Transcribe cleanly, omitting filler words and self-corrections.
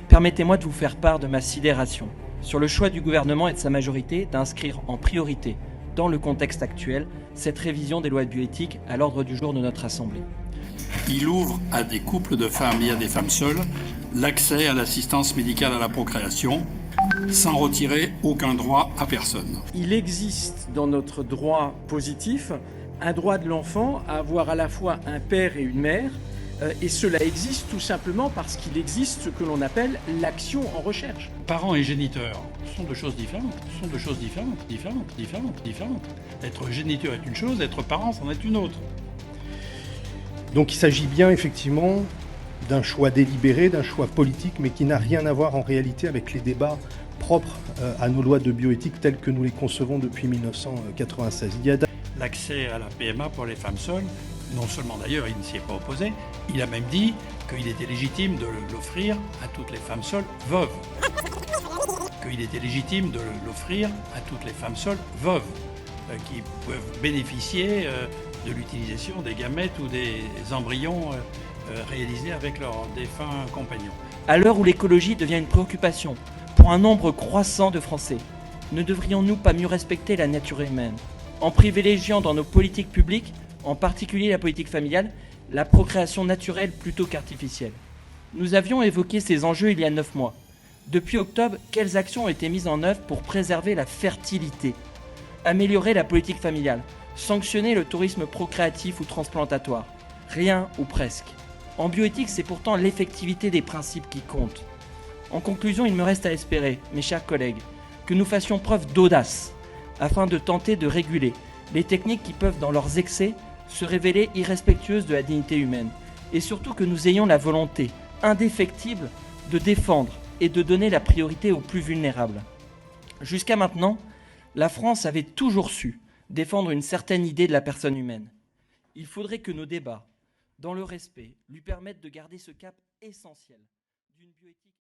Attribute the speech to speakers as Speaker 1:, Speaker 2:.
Speaker 1: Permettez-moi de vous faire part de ma sidération sur le choix du gouvernement et de sa majorité d'inscrire en priorité, dans le contexte actuel, cette révision des lois de bioéthique à l'ordre du jour de notre Assemblée.
Speaker 2: Il ouvre à des couples de femmes et à des femmes seules l'accès à l'assistance médicale à la procréation, sans retirer aucun droit à personne.
Speaker 3: Il existe dans notre droit positif un droit de l'enfant à avoir à la fois un père et une mère, et cela existe tout simplement parce qu'il existe ce que l'on appelle l'action en recherche.
Speaker 2: Parents et géniteurs sont deux choses différentes, différentes. Être géniteur est une chose, être parent c'en est une autre.
Speaker 4: Donc il s'agit bien effectivement d'un choix délibéré, d'un choix politique, mais qui n'a rien à voir en réalité avec les débats propres à nos lois de bioéthique telles que nous les concevons depuis 1996.
Speaker 2: L'accès à la PMA pour les femmes seules, non seulement d'ailleurs il ne s'y est pas opposé, il a même dit qu'il était légitime de l'offrir à toutes les femmes seules veuves. Qu'il était légitime de l'offrir à toutes les femmes seules veuves, qui peuvent bénéficier de l'utilisation des gamètes ou des embryons réalisés avec leurs défunts compagnons.
Speaker 1: À l'heure où l'écologie devient une préoccupation pour un nombre croissant de Français, ne devrions-nous pas mieux respecter la nature humaine, en privilégiant dans nos politiques publiques, en particulier la politique familiale, la procréation naturelle plutôt qu'artificielle? Nous avions évoqué ces enjeux il y a 9 mois. Depuis octobre, quelles actions ont été mises en œuvre pour préserver la fertilité, améliorer la politique familiale, sanctionner le tourisme procréatif ou transplantatoire? Rien ou presque. En bioéthique, c'est pourtant l'effectivité des principes qui compte. En conclusion, il me reste à espérer, mes chers collègues, que nous fassions preuve d'audace afin de tenter de réguler les techniques qui peuvent, dans leurs excès, se révéler irrespectueuses de la dignité humaine, et surtout que nous ayons la volonté indéfectible de défendre et de donner la priorité aux plus vulnérables. Jusqu'à maintenant, la France avait toujours su défendre une certaine idée de la personne humaine. Il faudrait que nos débats, dans le respect, lui permettent de garder ce cap essentiel d'une bioéthique